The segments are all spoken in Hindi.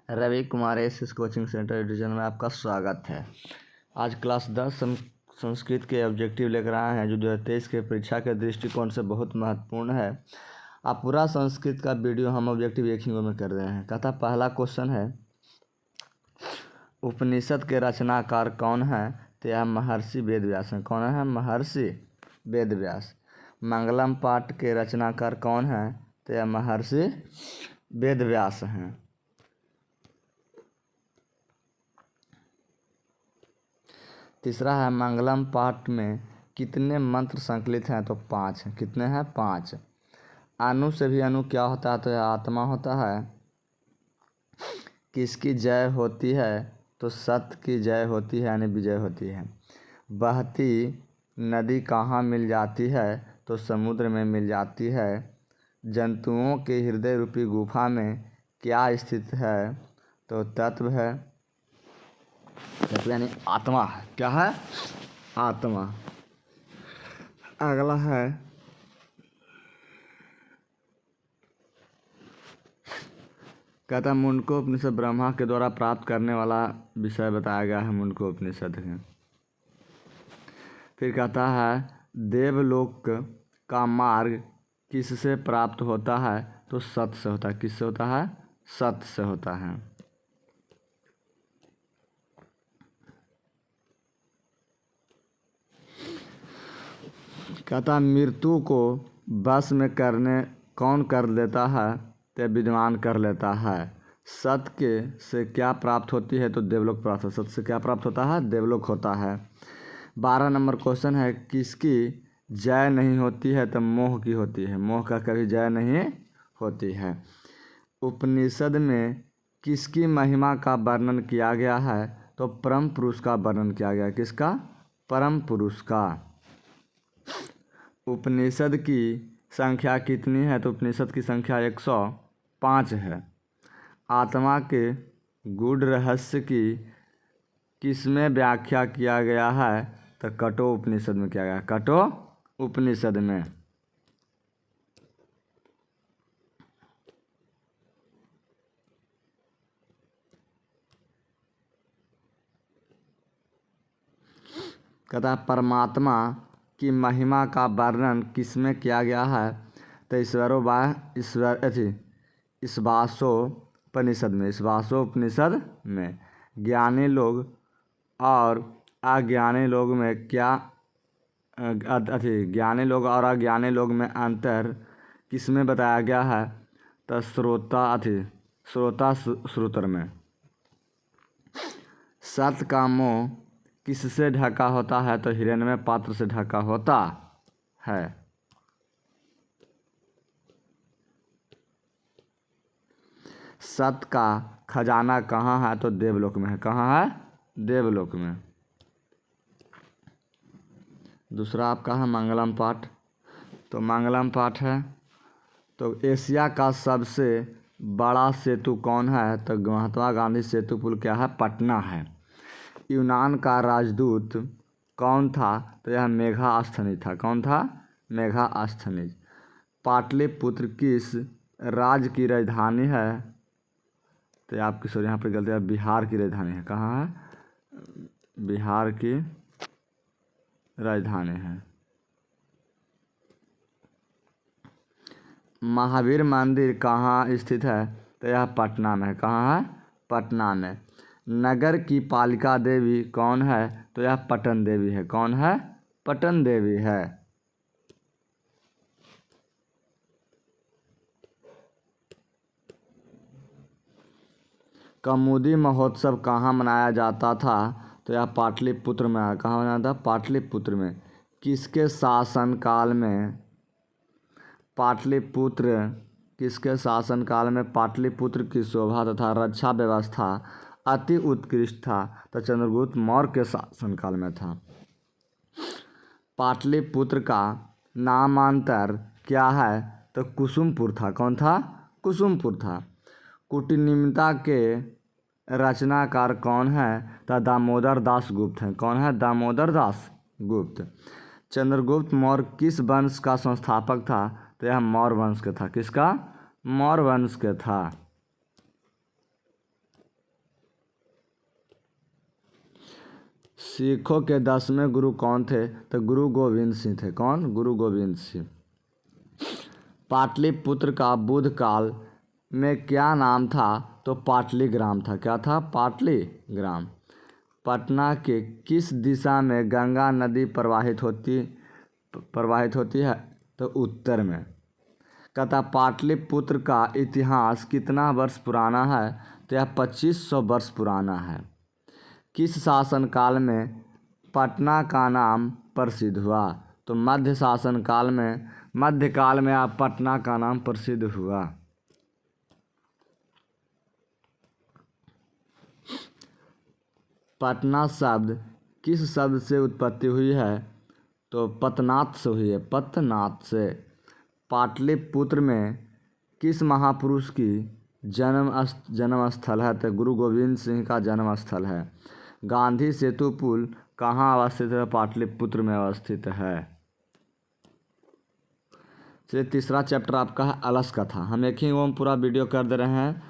Ravi Kumar S coaching centre edition में आपका स्वागत है। आज क्लास 10 संस्कृत के ऑब्जेक्टिव लेकर आए हैं जो 2023 के परीक्षा के दृष्टिकोण से बहुत महत्वपूर्ण है। आप पूरा संस्कृत का वीडियो हम ऑब्जेक्टिव एक ही में कर रहे हैं। कहता पहला क्वेश्चन है, उपनिषद के रचनाकार कौन है? तो यह महर्षि वेदव्यास हैं। कौन है? महर्षि वेदव्यास। मंगलम पाठ के रचनाकार कौन है? तो यह महर्षि वेदव्यास हैं। तीसरा है, मंगलम पाठ में कितने मंत्र संकलित हैं? तो 5 हैं। कितने हैं? 5। अनु से भी अनु क्या होता है? तो यह आत्मा होता है। किसकी जय होती है? तो सत्य की जय होती है, यानी विजय होती है। बहती नदी कहाँ मिल जाती है? तो समुद्र में मिल जाती है। जंतुओं के हृदय रूपी गुफा में क्या स्थित है? तो तत्व है, यानी आत्मा है। क्या है? आत्मा। अगला है, कहता मुंडको उपनिषद ब्रह्मा के द्वारा प्राप्त करने वाला विषय बताया गया है मुंडको उपनिषद में। फिर कहता है, देवलोक का मार्ग किससे प्राप्त होता है? तो सत्य से होता है। किससे होता है? सत्य से होता है। कहता मृत्यु को बस में करने कौन कर लेता है? तो विद्वान कर लेता है। सत्य के से क्या प्राप्त होती है? तो देवलोक प्राप्त है। सत्य से क्या प्राप्त होता है? देवलोक होता है। 12 नंबर क्वेश्चन है, किसकी जय नहीं होती है? तो मोह की होती है। मोह का कभी जय नहीं होती है। उपनिषद में किसकी महिमा का वर्णन किया गया है? तो परम पुरुष का वर्णन किया गया है। किसका? परम पुरुष का। उपनिषद की संख्या कितनी है? तो उपनिषद की संख्या 105 है। आत्मा के गूढ़ रहस्य की किसमें व्याख्या किया गया है? तो कठो उपनिषद में किया गया। कठो उपनिषद में। कहता परमात्मा की महिमा का वर्णन किसमें किया गया है? तो ईशावास्योपनिषद में। ईशावास्योपनिषद में। ज्ञानी लोग और अज्ञानी लोग में क्या ज्ञानी लोग और अज्ञानी लोग में अंतर किसमें बताया गया है? तो श्रोता श्रुतर में। सत्य का मोह किससे ढका होता है? तो हिरण्मय पात्र से ढका होता है। सत्य का खजाना कहाँ है? तो देवलोक में है। कहाँ है? देवलोक में। दूसरा आपका है मंगलम पाठ। तो मंगलम पाठ है, तो एशिया का सबसे बड़ा सेतु कौन है? तो महात्मा गांधी सेतु पुल क्या है? पटना है। यूनान का राजदूत कौन था? तो यह मेगास्थनीज था। कौन था? मेगास्थनीज। पाटलिपुत्र किस राज्य की राजधानी है? तो आपकी सॉरी यहाँ पर गलती है, बिहार की राजधानी है। कहाँ है? बिहार की राजधानी है। महावीर मंदिर कहाँ स्थित है? तो यह पटना में है। कहाँ है? पटना में। नगर की पालिका देवी कौन है? तो यह पटन देवी है। कौन है? पटन देवी है। कौमुदी महोत्सव कहाँ मनाया जाता था? तो यह पाटलिपुत्र में है। कहाँ मनाया था? पाटलिपुत्र में। किसके शासनकाल में पाटलिपुत्र की शोभा तथा रक्षा व्यवस्था अति उत्कृष्ट था? तो चंद्रगुप्त मौर्य के शासनकाल में था। पाटलिपुत्र का नामांतर क्या है? तो कुसुमपुर था। कौन था? कुसुमपुर था। कुटिनिम्नता के रचनाकार कौन है? तो दामोदर दास गुप्त हैं। कौन है? दामोदर दास गुप्त। चंद्रगुप्त मौर्य किस वंश का संस्थापक था? तो यह मौर्य वंश का था। किसका? मौर्य वंश का था। सिखों के 10वें गुरु कौन थे? तो गुरु गोविंद सिंह थे। कौन? गुरु गोविंद सिंह। पाटलिपुत्र का बुद्ध काल में क्या नाम था? तो पाटलीग्राम था। क्या था? पाटलीग्राम। पटना के किस दिशा में गंगा नदी प्रवाहित होती है? तो उत्तर में। कहता पाटलिपुत्र का इतिहास कितना वर्ष पुराना है? तो यह 2500 वर्ष पुराना है। किस शासनकाल में पटना का नाम प्रसिद्ध हुआ? तो मध्यकाल में आप पटना का नाम प्रसिद्ध हुआ। पटना शब्द किस शब्द से उत्पत्ति हुई है? तो पतनाथ से हुई है। पतनाथ से। पाटलिपुत्र में किस महापुरुष की जन्म स्थल है? तो गुरु गोविंद सिंह का जन्म स्थल है। गांधी सेतु पुल कहाँ अवस्थित है? पाटलिपुत्र में अवस्थित है। चलिए तीसरा चैप्टर आपका है अलस कथा। हम एक ही वो पूरा वीडियो कर दे रहे हैं।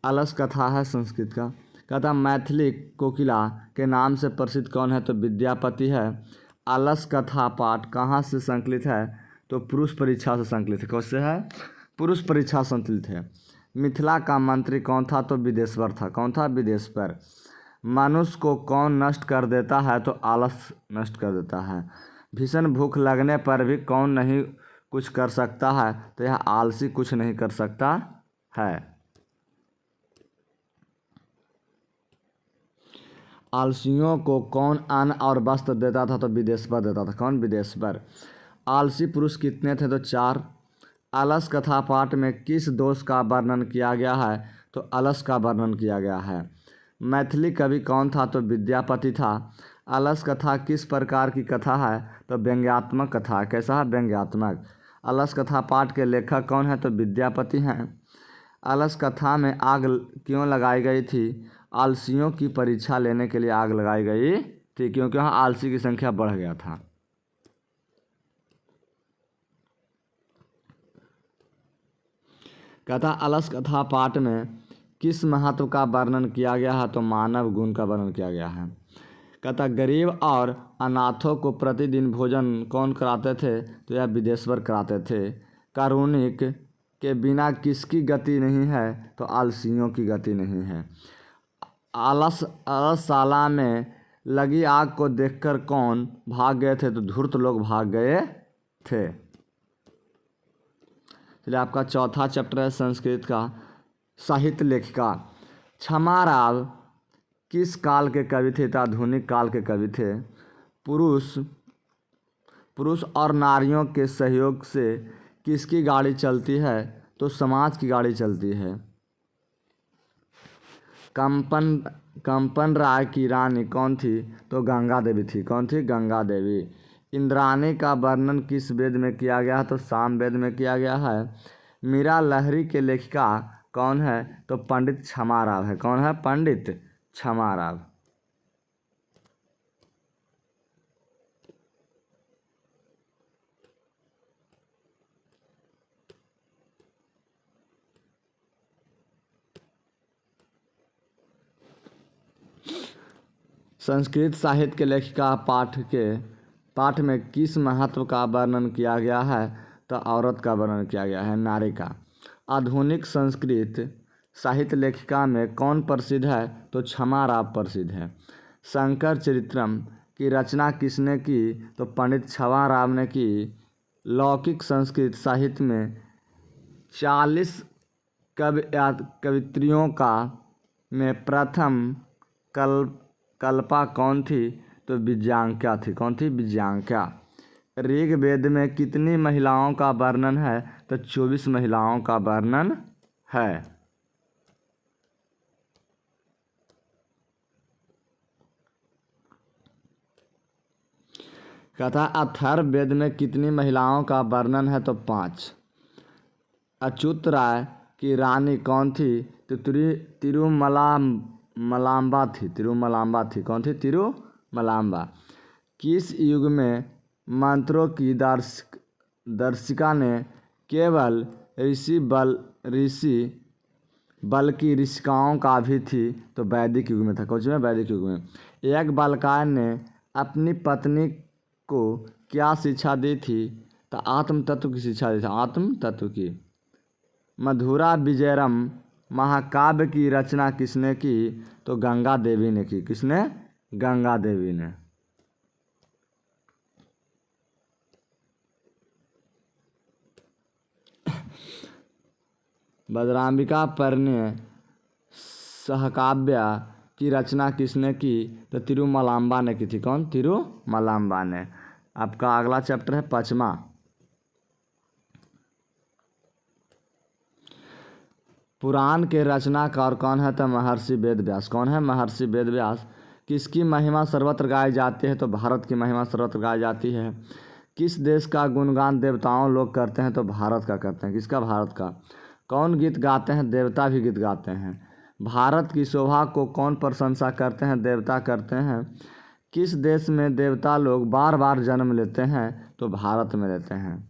अलस कथा है संस्कृत का। कहता मैथिली कोकिला के नाम से प्रसिद्ध कौन है? तो विद्यापति है। अलस कथा पाठ कहाँ से संकलित है? तो पुरुष परीक्षा से संकलित है। कौन से है? पुरुष परीक्षा संकलित है। मिथिला का मंत्री कौन था? तो विदेश्वर था। कौन था? विदेश्वर। मनुष्य को कौन नष्ट कर देता है? तो आलस नष्ट कर देता है। भीषण भूख लगने पर भी कौन नहीं कुछ कर सकता है? तो यह आलसी कुछ नहीं कर सकता है। आलसियों को कौन अन्न और वस्त्र देता था? तो विदेश्वर देता था। कौन? विदेश्वर। आलसी पुरुष कितने थे? तो 4। अलस कथा पाठ में किस दोष का वर्णन किया गया है? तो अलस का वर्णन किया गया है। मैथिली कवि कौन था? तो विद्यापति था। अलस कथा किस प्रकार की कथा है? तो व्यंग्यात्मक कथा। कैसा है? व्यंग्यात्मक। अलस कथा पाठ के लेखक कौन है? तो विद्यापति हैं। अलस कथा में आग क्यों लगाई गई थी? आलसियों की परीक्षा लेने के लिए आग लगाई गई थी, क्योंकि वहाँ आलसी की संख्या बढ़ गया था। कहता अलस कथा पाठ में किस महत्व का वर्णन किया गया है? तो मानव गुण का वर्णन किया गया है। कहता गरीब और अनाथों को प्रतिदिन भोजन कौन कराते थे? तो यह विदेश्वर कराते थे। कारुणिक के बिना किसकी गति नहीं है? तो आलसियों की गति नहीं है। अलसशाला में लगी आग को देखकर कौन भाग गए थे? तो धूर्त लोग भाग गए थे। चलिए आपका चौथा चैप्टर है संस्कृत का साहित्य लेखिका। क्षमाराव किस काल के कवि थे? तो आधुनिक काल के कवि थे। पुरुष और नारियों के सहयोग से किसकी गाड़ी चलती है? तो समाज की गाड़ी चलती है। कंपन राय की रानी कौन थी? तो गंगा देवी थी। कौन थी? गंगा देवी। इंद्राणी का वर्णन किस वेद में किया गया है? तो साम वेद में किया गया है। मीरा लहरी के लेखिका कौन है? तो पंडित क्षमाराव है। कौन है? पंडित क्षमाराव। संस्कृत साहित्य के लेखिका पाठ में किस महत्व का वर्णन किया गया है? तो औरत का वर्णन किया गया है, नारी का। आधुनिक संस्कृत साहित्य लेखिका में कौन प्रसिद्ध है? तो क्षमाराव प्रसिद्ध है। शंकर चरित्रम की रचना किसने की? तो पंडित क्षमाराव ने की। लौकिक संस्कृत साहित्य में 40 कवित्रियों का में प्रथम कल्पा कौन थी? तो विजयांका थी। कौन थी? विजयांका। ऋग्वेद में कितनी महिलाओं का वर्णन है? तो 24 महिलाओं का वर्णन है। कहता अथर्ववेद में कितनी महिलाओं का वर्णन है? तो 5। अच्युत राय की रानी कौन थी? तो तिरुमलाम्बा थी। कौन थी? तिरुमलाम्बा। किस युग में मंत्रों की दर्शिका ने केवल ऋषि बल्कि ऋषिकाओं का भी थी तो वैदिक युग में था। कौन में? वैदिक युग में। एक बालकायन ने अपनी पत्नी को क्या शिक्षा दी थी? तो आत्म तत्व की शिक्षा दी थी, आत्म तत्व की। मधुरा विजयम महाकाव्य की रचना किसने की? तो गंगा देवी ने की। किसने? गंगा देवी ने। बदराम्बिका परिणय सहकाव्य की रचना किसने की? तो तिरुमलाम्बा ने की थी। कौन? तिरुमलाम्बा ने। आपका अगला चैप्टर है पचमा। पुराण के रचनाकार कौन है? तो महर्षि वेद व्यास। कौन है? महर्षि वेद व्यास। किसकी महिमा सर्वत्र गाई जाती है? तो भारत की महिमा सर्वत्र गाई जाती है। किस देश का गुणगान देवताओं लोग करते हैं? तो भारत का करते हैं। किसका? भारत का। कौन गीत गाते हैं? देवता भी गीत गाते हैं। भारत की शोभा को कौन प्रशंसा करते हैं? देवता करते हैं। किस देश में देवता लोग बार बार जन्म लेते हैं? तो भारत में लेते हैं।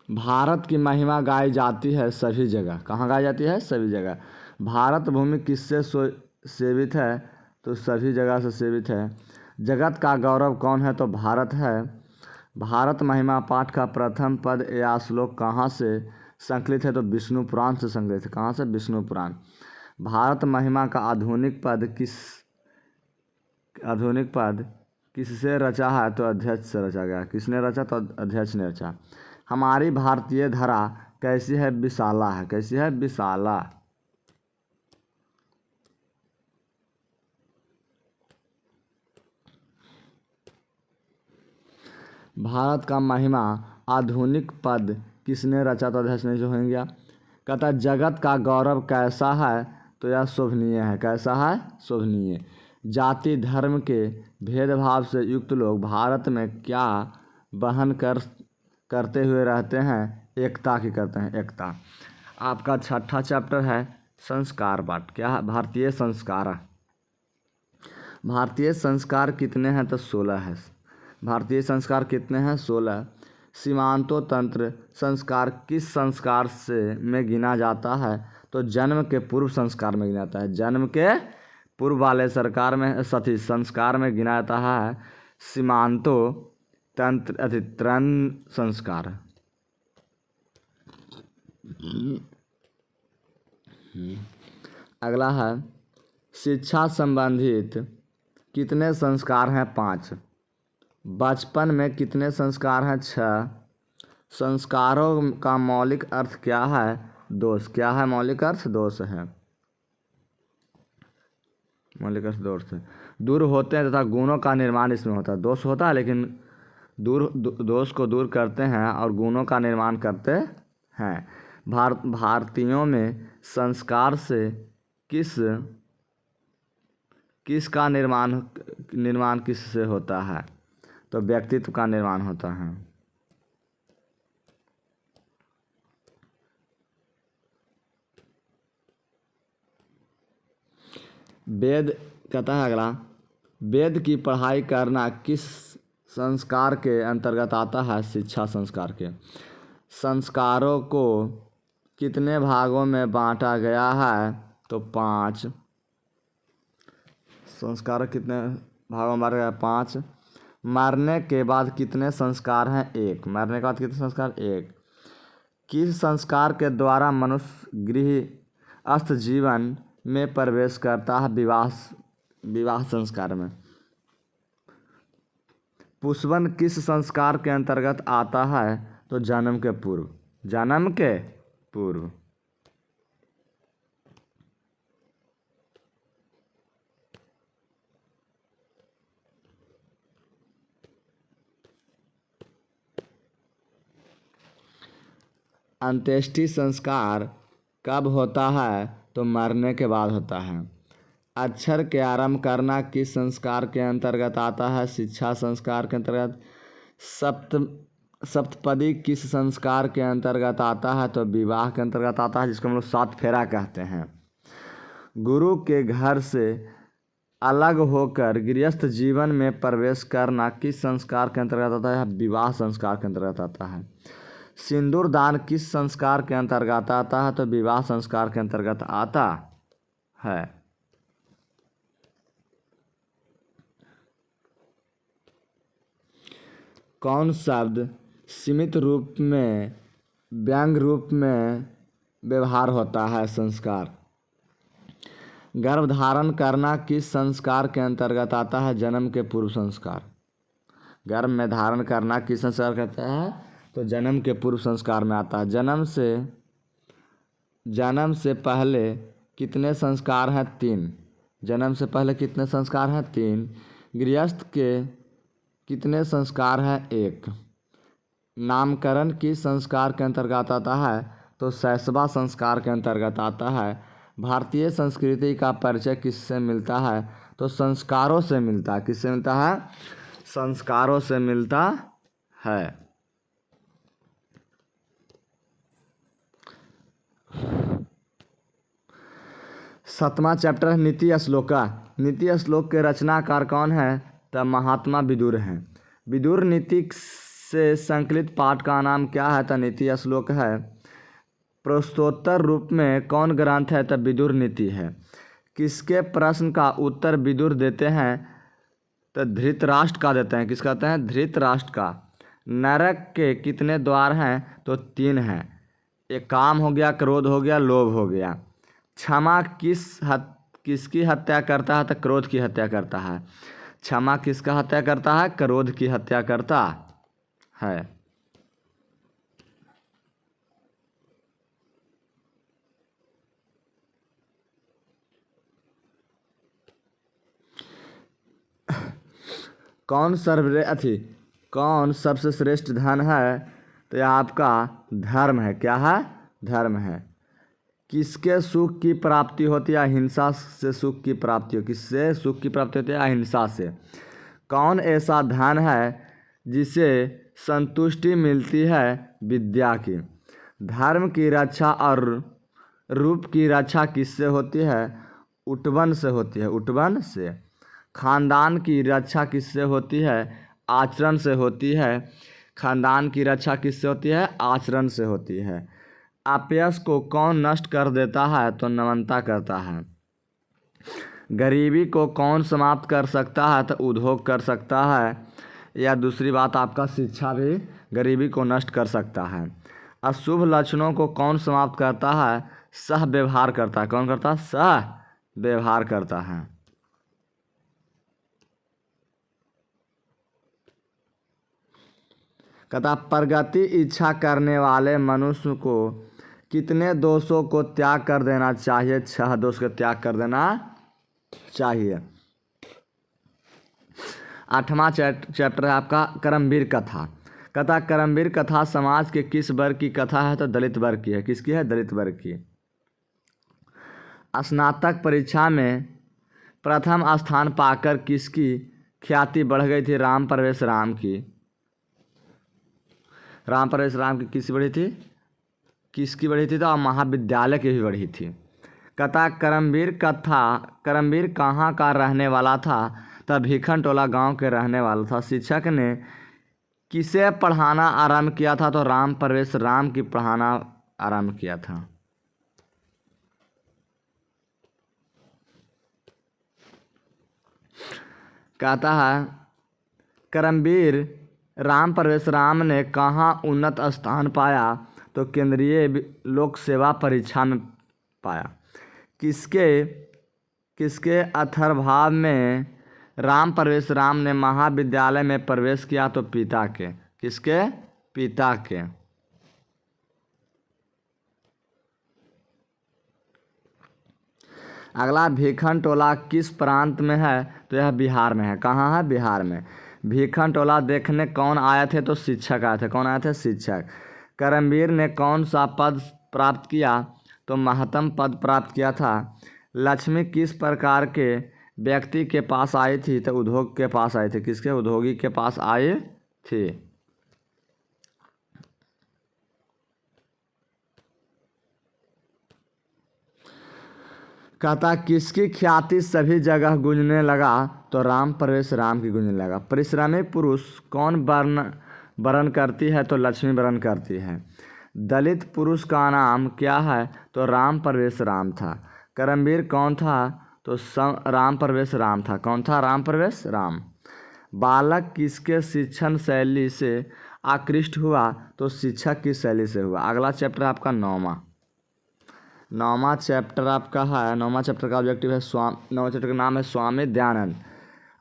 भारत की महिमा गाई जाती है सभी जगह। कहाँ गाई जाती है? सभी जगह। भारत भूमि किससे सेवित है? तो सभी जगह से सेवित है। जगत का गौरव कौन है? तो भारत है। भारत महिमा पाठ का प्रथम पद या श्लोक कहाँ से संकलित है? तो विष्णु पुराण से संकलित है। कहाँ से? विष्णु पुराण। भारत महिमा का आधुनिक पद किससे रचा है? तो अध्यक्ष से रचा गया। किसने रचा? तो अध्यक्ष ने रचा। हमारी भारतीय धरा कैसी है? विशाला है। कैसी है? विशाला। भारत का महिमा आधुनिक पद किसने रचा? तो अध्यक्ष ने। जो हो गया। कहता जगत का गौरव कैसा है? तो यह शोभनीय है। कैसा है? शोभनीय। जाति धर्म के भेदभाव से युक्त लोग भारत में क्या वहन करते हुए रहते हैं? एकता की करते हैं। एकता। आपका छठा चैप्टर है संस्कार पाठ। क्या है? भारतीय संस्कार। भारतीय संस्कार कितने हैं? तो 16 है। भारतीय संस्कार कितने हैं? 16। सीमांतो तंत्र संस्कार किस संस्कार से में गिना जाता है? तो जन्म के पूर्व संस्कार में गिना जाता है। जन्म के पूर्व वाले सरकार में सती संस्कार में गिना जाता है सीमांतो तंत्र तरण संस्कार। अगला है शिक्षा संबंधित कितने संस्कार हैं? 5। बचपन में कितने संस्कार हैं? 6। संस्कारों का मौलिक अर्थ क्या है? दोष। क्या है मौलिक अर्थ? दोष है। मौलिक अर्थ दोष है। दूर होते हैं तथा गुणों का निर्माण इसमें होता है। दोष होता है लेकिन दोष को दूर करते हैं और गुणों का निर्माण करते हैं। भारतीयों में संस्कार से किस का निर्माण किस से होता है? तो व्यक्तित्व का निर्माण होता है। वेद कहता है अगला वेद की पढ़ाई करना किस संस्कार के अंतर्गत आता है? शिक्षा संस्कार के। संस्कारों को कितने भागों में बांटा गया है? तो 5। संस्कार कितने भागों में बांटा गया? 5। मरने के बाद कितने संस्कार हैं? 1। मरने के बाद कितने संस्कार? 1। किस संस्कार के द्वारा मनुष्य गृहस्थ जीवन में प्रवेश करता है? विवाह संस्कार में। पुष्पन किस संस्कार के अंतर्गत आता है? तो जन्म के पूर्व। जन्म के पूर्व। अंत्येष्टि संस्कार कब होता है? तो मरने के बाद होता है। अक्षर के आरंभ करना किस संस्कार के अंतर्गत आता है? शिक्षा संस्कार के अंतर्गत। सप्तपदी किस संस्कार के अंतर्गत आता है? तो विवाह के अंतर्गत आता है, जिसको हम लोग 7 फेरा कहते हैं। गुरु के घर से अलग होकर गृहस्थ जीवन में प्रवेश करना किस संस्कार के अंतर्गत आता है? विवाह संस्कार के अंतर्गत आता है। सिंदूर दान किस संस्कार के अंतर्गत आता है? तो विवाह संस्कार के अंतर्गत आता है। कौन शब्द सीमित रूप में व्यंग्य रूप में व्यवहार होता है? संस्कार। गर्भधारण करना किस संस्कार के अंतर्गत आता है? जन्म के पूर्व संस्कार। गर्भ में धारण करना किस संस्कार कहता है? तो जन्म के पूर्व संस्कार में आता है। जन्म से पहले कितने संस्कार हैं? 3। जन्म से पहले कितने संस्कार हैं? 3। गृहस्थ के कितने संस्कार हैं? 1। नामकरण किस संस्कार के अंतर्गत आता है? तो शैशवा संस्कार के अंतर्गत आता है। भारतीय संस्कृति का परिचय किससे मिलता है? तो संस्कारों से मिलता है। किससे मिलता है? संस्कारों से मिलता है। सातवां चैप्टर है नीति श्लोका। नीति श्लोक के रचनाकार कौन है? तो महात्मा विदुर हैं। विदुर नीति से संकलित पाठ का नाम क्या है? तो नीति श्लोक है। प्रश्नोत्तर रूप में कौन ग्रंथ है? तो विदुर नीति है। किसके प्रश्न का उत्तर विदुर देते हैं? तो धृतराष्ट्र का देते हैं। किसका देते हैं? धृतराष्ट्र का। नरक के कितने द्वार हैं? तो 3 हैं। एक काम हो गया, क्रोध हो गया, लोभ हो गया। क्षमा किसकी हत्या करता है? तो क्रोध की हत्या करता है। क्षमा किसका हत्या करता है? क्रोध की हत्या करता है। कौन सबसे श्रेष्ठ धन है? तो यह आपका धर्म है। क्या है? धर्म है। किसके सुख की प्राप्ति होती है? अहिंसा से सुख की प्राप्ति हो। किससे सुख की प्राप्ति होती है? अहिंसा से। कौन ऐसा धन है जिसे संतुष्टि मिलती है? विद्या की। धर्म की रक्षा और रूप की रक्षा किससे होती है? उठवन से होती है। उठवन से। खानदान की रक्षा किससे होती है? आचरण से होती है। खानदान की रक्षा किससे होती है? आचरण से होती है। अपयश को कौन नष्ट कर देता है? तो नमनता करता है। गरीबी को कौन समाप्त कर सकता है? तो उद्योग कर सकता है। या दूसरी बात आपका शिक्षा भी गरीबी को नष्ट कर सकता है। अशुभ लक्षणों को कौन समाप्त करता है? सह व्यवहार करता है। कौन करता है? सह व्यवहार करता है। कहता प्रगति इच्छा करने वाले मनुष्य को कितने दोषों को त्याग कर देना चाहिए? 6 दोष का त्याग कर देना चाहिए। 8वां चैप्टर है आपका कर्मवीर कथा। कहता कर्मवीर कथा समाज के किस वर्ग की कथा है? तो दलित वर्ग की है। किसकी है? दलित वर्ग की। स्नातक परीक्षा में प्रथम स्थान पाकर किसकी ख्याति बढ़ गई थी? राम प्रवेश राम की। राम प्रवेश राम की किसकी बढ़ी थी? किसकी बढ़ी थी? तो महाविद्यालय की भी बढ़ी थी। कहता कर्मवीर कहाँ का रहने वाला था? तब भिखन टोला गांव के रहने वाला था। शिक्षक ने किसे पढ़ाना आरंभ किया था? तो राम प्रवेश राम की पढ़ाना आरंभ किया था। कहता है कर्मवीर राम प्रवेश राम ने कहाँ उन्नत स्थान पाया? तो केंद्रीय लोक सेवा परीक्षा में पाया। किसके अथर्भाव में राम प्रवेश राम ने महाविद्यालय में प्रवेश किया? तो पिता के। किसके? पिता के। अगला भिखन टोला किस प्रांत में है? तो यह बिहार में है। कहाँ है? बिहार में। भिखन टोला देखने कौन आए थे? तो शिक्षक आए थे। कौन आए थे? शिक्षक। कर्मवीर ने कौन सा पद प्राप्त किया? तो महत्तम पद प्राप्त किया था। लक्ष्मी किस प्रकार के व्यक्ति के पास आई थी? तो उद्योग के पास आई थी। किसके? उद्योगी के पास आई थी। कहता किसकी ख्याति सभी जगह गूंजने लगा, तो राम प्रवेश राम की गूंजने लगा। परिश्रमी पुरुष कौन वर्ण करती है, तो लक्ष्मी वर्ण करती है। दलित पुरुष का नाम क्या है, तो राम प्रवेश राम था। कर्मवीर कौन था, तो राम प्रवेश राम था। कौन था, राम प्रवेश राम। बालक किसके शिक्षण शैली से आकृष्ट हुआ, तो शिक्षक की शैली से हुआ। अगला चैप्टर आपका नौवां चैप्टर आपका है। नौवां चैप्टर का ऑब्जेक्टिव है नौवां चैप्टर का नाम है स्वामी दयानंद।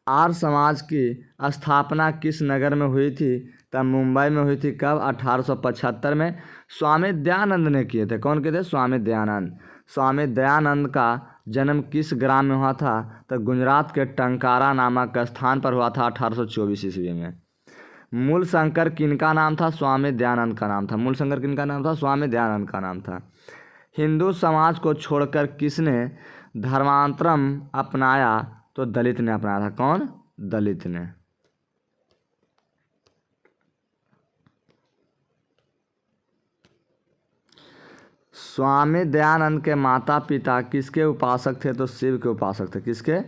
आर्य समाज की स्थापना किस नगर में हुई थी, तब मुंबई में हुई थी। कब, 1875 में। स्वामी दयानंद ने किए थे। कौन किए थे, स्वामी दयानंद। स्वामी दयानंद का जन्म किस ग्राम में हुआ था, तो गुजरात के टंकारा नामक स्थान पर हुआ था 1824 ईस्वी में। मूल शंकर किनका नाम था, स्वामी दयानंद का नाम था। मूल शंकर किनका नाम था, स्वामी दयानंद का नाम था। हिंदू समाज को छोड़कर किसने धर्मांतरम अपनाया, तो दलित ने अपनाया था। कौन, दलित ने। स्वामी दयानंद के माता पिता किसके उपासक थे, तो शिव के उपासक थे। किसके,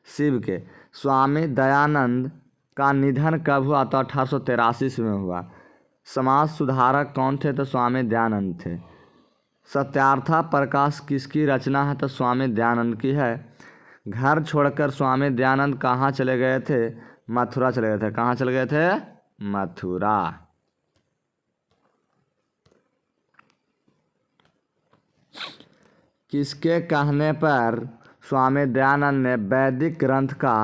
शिव के। स्वामी दयानंद का निधन कब हुआ, तो 1883 में हुआ। समाज सुधारक कौन थे, तो स्वामी दयानंद थे। सत्यार्था प्रकाश किसकी रचना है, तो स्वामी दयानंद की है। घर छोड़कर स्वामी दयानंद कहाँ चले गए थे, मथुरा चले गए थे। कहाँ चले गए थे, मथुरा। किसके कहने पर स्वामी दयानंद ने वैदिक ग्रंथ का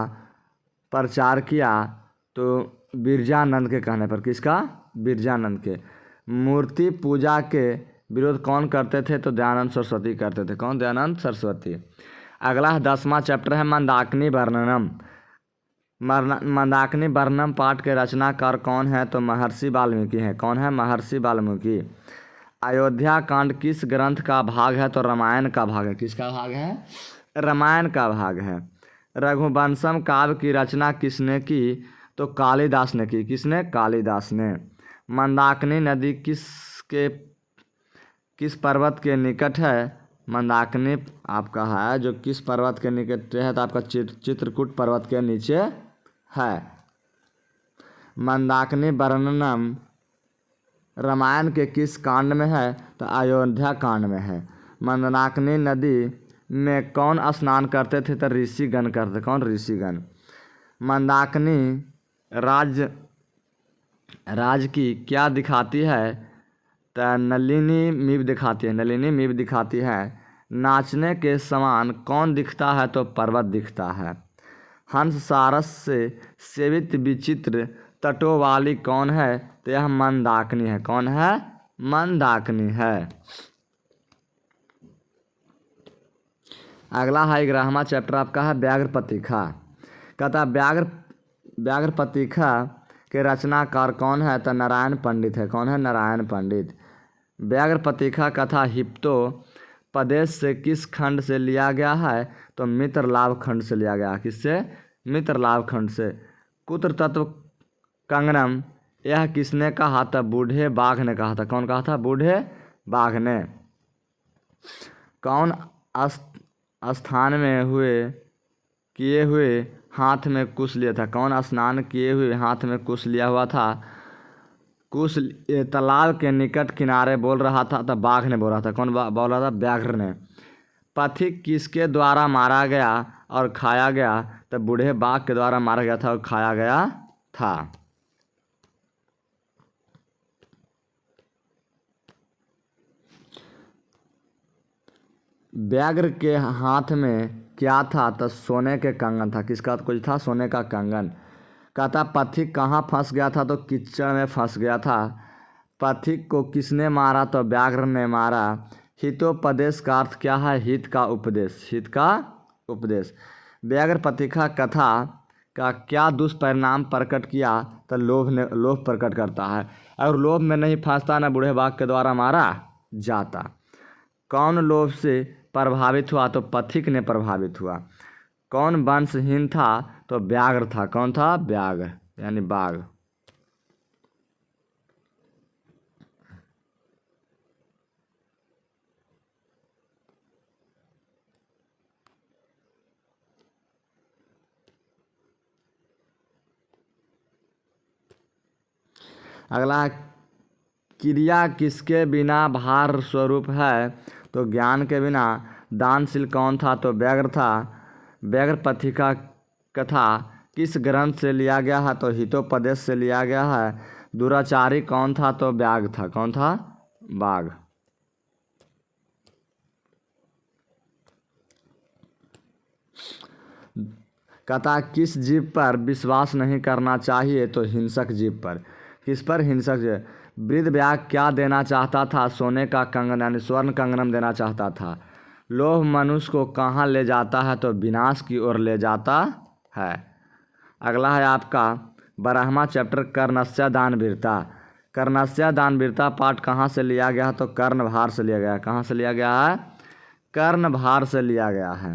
प्रचार किया, तो बिरजानंद के कहने पर। किसका, बिरजानंद के। मूर्ति पूजा के विरोध कौन करते थे, तो दयानंद सरस्वती करते थे। कौन, दयानंद सरस्वती। अगला 10वां चैप्टर है मंदाकिनी वर्णनम। मंदाकिनी वर्णनम पाठ के रचनाकार कौन है, तो महर्षि वाल्मीकि हैं। कौन है, महर्षि वाल्मीकि। अयोध्या कांड किस ग्रंथ का भाग है, तो रामायण का भाग है। किसका भाग है, रामायण का भाग है। रघुवंशम काव्य की रचना किसने की, तो कालिदास ने की। किसने, कालिदास ने। मंदाकिनी नदी किस पर्वत के निकट है, मंदाकिनी आपका है जो किस पर्वत के निकट है, तो आपका चित्रकूट पर्वत के नीचे है। मंदाकिनी वर्णनम रामायण के किस कांड में है, तो अयोध्या कांड में है। मंदाकिनी नदी में कौन स्नान करते थे, तो ऋषिगण करते। कौन, ऋषिगण। मंदाकिनी राज की क्या दिखाती है, तो नलिनी मीव दिखाती है। नलिनी मीव दिखाती है। नाचने के समान कौन दिखता है, तो पर्वत दिखता है। हंस सारस से सेवित विचित्र तटों वाली कौन है, तो यह मंदाकिनी है। कौन है, मंदाकिनी है। अगला है 11वां चैप्टर आपका है व्याघ्र पत्रिका। कहता व्याघ्र पत्रिका के रचनाकार कौन है, तो नारायण पंडित है। कौन है, नारायण पंडित। व्याघ्र पत्रिका कथा हिप्तोपदेश से किस खंड से लिया गया है, तो मित्र लाभ खंड से लिया गया। किससे, मित्र लाभ खंड से। कुत्र तत्व कंगनम यह किसने कहा, तो बूढ़े बाघ ने कहा था। कौन कहा था, बूढ़े बाघ ने। कौन स्थान में किए हुए हाथ में कुश लिया था। कौन स्नान किए हुए हाथ में कुश लिया हुआ था। कुश तालाब के निकट किनारे बोल रहा था, तो बाघ ने बोल रहा था। कौन बोल रहा था, व्याघ्र ने। पथिक किसके द्वारा मारा गया और खाया गया, तो बूढ़े बाघ के द्वारा मारा गया था और खाया गया था। व्याघ्र के हाथ में क्या था, तो सोने के कंगन था। किसका कुछ था, सोने का कंगन। कहता पथिक कहाँ फंस गया था, तो कीचड़ में फंस गया था। पथिक को किसने मारा, तो व्याघ्र ने मारा। हितोपदेश का अर्थ क्या है, हित का उपदेश। हित का उपदेश। व्याघ्र पत्रिका कथा का क्या दुष्परिणाम प्रकट किया, तो लोभ प्रकट करता है। और लोभ में नहीं फंसता, न बूढ़े बाघ के द्वारा मारा जाता। कौन लोभ से प्रभावित हुआ, तो पथिक ने प्रभावित हुआ। कौन वंशहीन था, तो व्याघ्र था। कौन था, व्याघ्र यानी बाघ। अगला है क्रिया किसके बिना भार स्वरूप है? तो ज्ञान के बिना। दानशील कौन था? तो व्याघ्र था। व्याघ्र पथिका कथा किस ग्रंथ से लिया गया है? तो हितोपदेश से लिया गया है। दुराचारी कौन था? तो बाघ था। कौन था? बाघ। कथा किस जीव पर विश्वास नहीं करना चाहिए? तो हिंसक जीव पर। किस पर? हिंसक जीव। वृद्ध व्याघ्र क्या देना चाहता था? सोने का कंगन यानी स्वर्ण कंगनम देना चाहता था। लोभ मनुष्य को कहाँ ले जाता है? तो विनाश की ओर ले जाता है। अगला है आपका 12वां चैप्टर कर्णस्य दानवीरता। कर्णस्य दानवीरता पाठ कहाँ से लिया गया है? तो कर्णभार से लिया गया है। कहाँ से लिया गया है? कर्णभार से लिया गया है।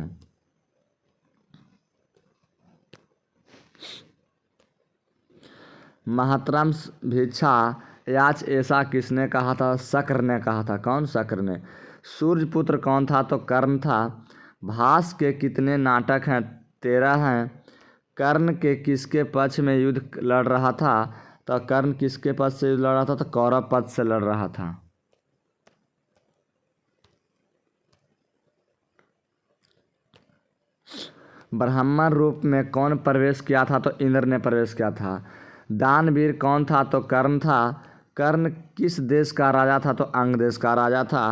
महतरम भिक्षा याच ऐसा किसने कहा था? शक्र ने कहा था। कौन? शक्र ने। सूर्यपुत्र कौन था? तो कर्ण था। भास के कितने नाटक हैं? 13 हैं। कर्ण के किसके पक्ष में युद्ध लड़ रहा था? तो कर्ण किसके पक्ष से युद्ध लड़ रहा था? तो कौरव पक्ष से लड़ रहा था। ब्राह्मण रूप में कौन प्रवेश किया था? तो इंद्र ने प्रवेश किया था। दानवीर कौन था? तो कर्ण था। कर्ण किस देश का राजा था? तो अंग देश का राजा था।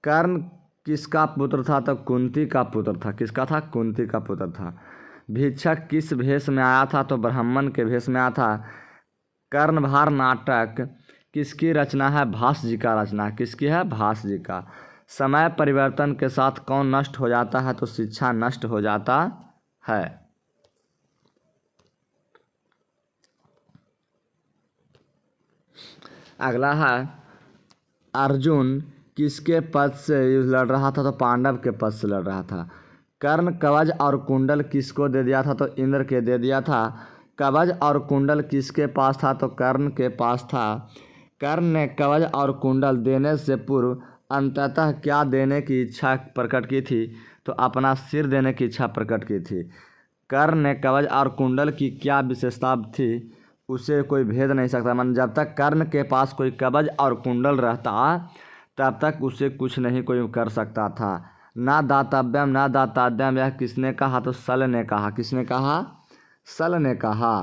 कर्ण किसका पुत्र था? तो कुंती का पुत्र था। किसका था? कुंती का पुत्र था। भिक्षक किस भेष में आया था? तो ब्राह्मण के भेष में आया था। कर्णभार नाटक किसकी रचना है? भास जी का रचना। किसकी है? भास जी का। समय परिवर्तन के साथ कौन नष्ट हो जाता है? तो शिक्षा नष्ट हो जाता है। अगला है अर्जुन किसके पद से युद्ध लड़ रहा था? तो पांडव के पद से लड़ रहा था। कर्ण कवच और कुंडल किसको दे दिया था? तो इंद्र के दे दिया था। कवच और कुंडल किसके पास था? तो कर्ण के पास था। कर्ण ने कवच और कुंडल देने से पूर्व अंततः क्या देने की इच्छा प्रकट की थी? तो अपना सिर देने की इच्छा प्रकट की थी। कर्ण ने कवच और कुंडल की क्या विशेषता थी? उसे कोई भेद नहीं सकता। मन जब तक कर्ण के पास कोई कवच और कुंडल रहता तब तक उसे कुछ नहीं कोई कर सकता था। ना दातव्यम ना दाताद्यम, यह किसने कहा? तो सल ने कहा। किसने कहा? सल ने कहा।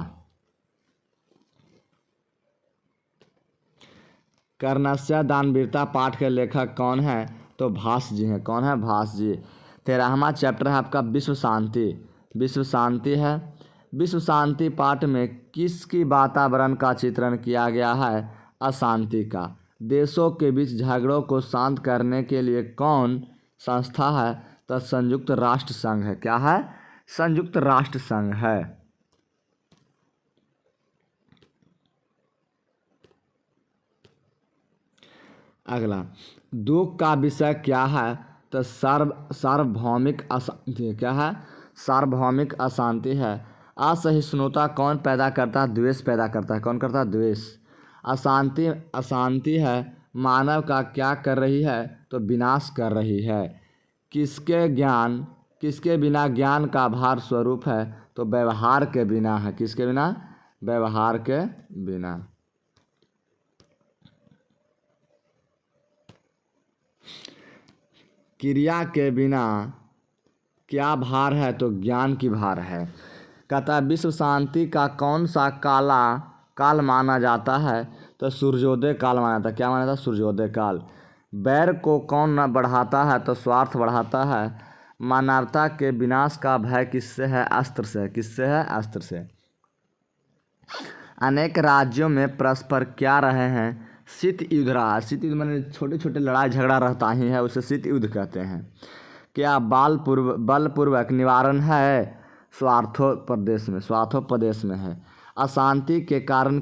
कर्णस्य दानवीरता पाठ के लेखक कौन है? तो भास जी हैं। कौन है? भास जी। 13वां चैप्टर है आपका विश्व शांति। विश्व शांति है। विश्व शांति पाठ में किसकी वातावरण का चित्रण किया गया है? अशांति का। देशों के बीच झगड़ों को शांत करने के लिए कौन संस्था है? तो संयुक्त राष्ट्र संघ है। क्या है? संयुक्त राष्ट्र संघ है। अगला दुख का विषय क्या है? तो सार्वभौमिक अशांति। क्या है? सार्वभौमिक अशांति है। असहिष्णुता कौन पैदा करता है? द्वेष पैदा करता है। कौन करता है? द्वेष। अशांति अशांति है। मानव का क्या कर रही है? तो विनाश कर रही है। किसके बिना ज्ञान का भार स्वरूप है? तो व्यवहार के बिना है। किसके बिना? व्यवहार के बिना। क्रिया के बिना क्या भार है? तो ज्ञान की भार है। कहता है विश्व शांति का कौन सा काल माना जाता है? तो सूर्योदय काल माना जाता है। क्या माना जाता है? सूर्योदय काल। बैर को कौन न बढ़ाता है? तो स्वार्थ बढ़ाता है। मानवता के विनाश का भय किससे है? अस्त्र से। किससे है? अस्त्र से। अनेक राज्यों में परस्पर क्या रहे हैं? शीत युद्ध रहा। शीत युद्ध माने छोटे छोटे लड़ाई झगड़ा रहता ही है, उसे शीत युद्ध कहते हैं। क्या बलपूर्वक निवारण है? स्वार्थोपदेश में है। अशांति के कारण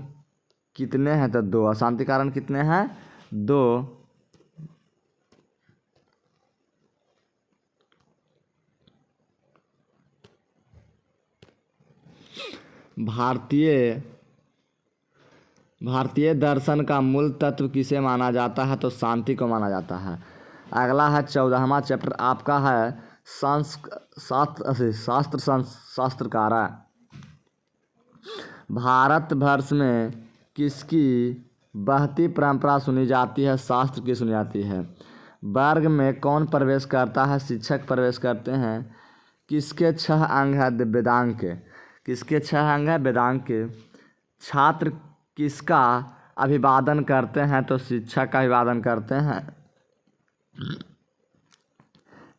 कितने हैं? तो 2। अशांति कारण कितने हैं? 2। भारतीय दर्शन का मूल तत्व किसे माना जाता है? तो शांति को माना जाता है। अगला है 14वां चैप्टर आपका है शास्त्रकारा। भारतवर्ष में किसकी बहती परंपरा सुनी जाती है, शास्त्र की सुनी जाती है। वर्ग में कौन प्रवेश करता है, शिक्षक प्रवेश करते हैं। किसके 6 अंग है, वेदांग के। किसके 6 अंग है, वेदांग के। छात्र किसका अभिवादन करते हैं, तो शिक्षक का अभिवादन करते हैं।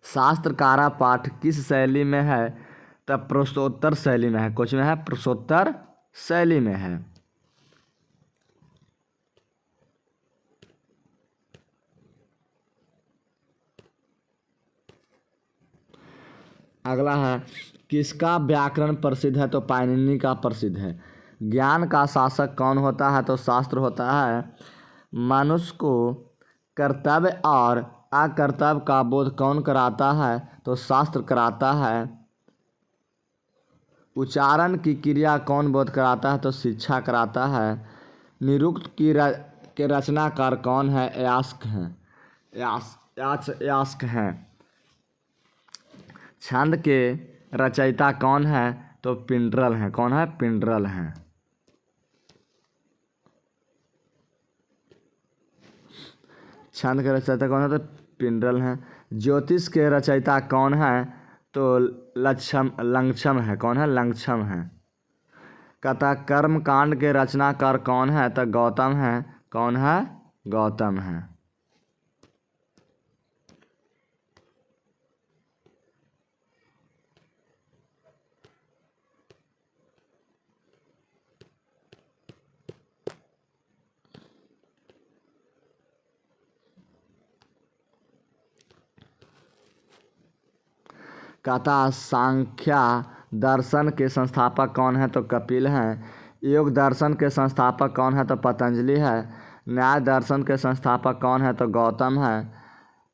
शास्त्रकारा पाठ किस शैली में है, तब प्रश्नोत्तर शैली में है। कुछ में है, प्रश्नोत्तर शैली में है। अगला है, किसका व्याकरण प्रसिद्ध है, तो पाणिनि का प्रसिद्ध है। ज्ञान का शासक कौन होता है, तो शास्त्र होता है। मनुष्य को कर्तव्य और अकर्तव्य का बोध कौन कराता है, तो शास्त्र कराता है। उच्चारण की क्रिया कौन बोध कराता है, तो शिक्षा कराता है। निरुक्त के रचनाकार कौन है, यास्क हैं। यास्क हैं। छंद के रचयिता कौन है, तो पिंडरल हैं। कौन है, पिंडरल हैं। छंद के रचयिता कौन है, तो पिंडरल हैं। ज्योतिष के रचयिता कौन है, तो लंक्षम है। कौन है, लंक्षम है। कथा कर्म कांड के रचनाकार कौन है, तो गौतम है। कौन है, गौतम है। कथा सांख्या दर्शन के संस्थापक कौन है, तो कपिल हैं। योग दर्शन के संस्थापक कौन है, तो पतंजलि है। न्याय दर्शन के संस्थापक कौन है, तो गौतम है।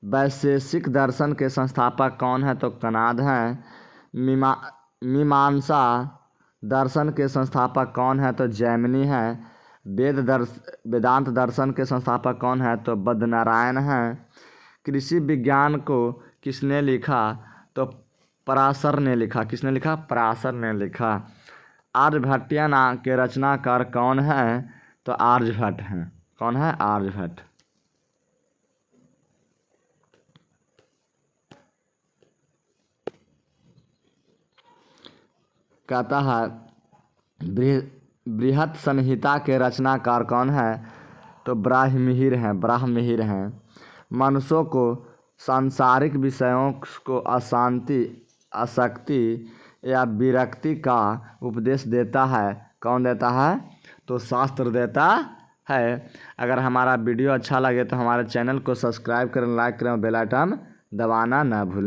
वैशेषिक दर्शन के संस्थापक कौन है, तो कणाद हैं। मीमांसा दर्शन के संस्थापक कौन है, तो जैमिनी है। वेदांत दर्शन के संस्थापक कौन है, तो बद्रनारायण हैं। कृषि विज्ञान को किसने लिखा, तो पराशर ने लिखा। किसने लिखा, पराशर ने लिखा। आर्यभट्टियन के रचनाकार कौन है, तो आर्यभट्ट हैं। कौन है, आर्यभट्ट। कहता है बृहत संहिता के रचनाकार कौन है, तो ब्राह्मणिर हैं। ब्राह्मणिर हैं। मनुष्यों को सांसारिक विषयों को अशांति, आसक्ति या विरक्ति का उपदेश देता है। कौन देता है, तो शास्त्र देता है। अगर हमारा वीडियो अच्छा लगे तो हमारे चैनल को सब्सक्राइब करें, लाइक करें, बेल आइकन दबाना ना भूलें।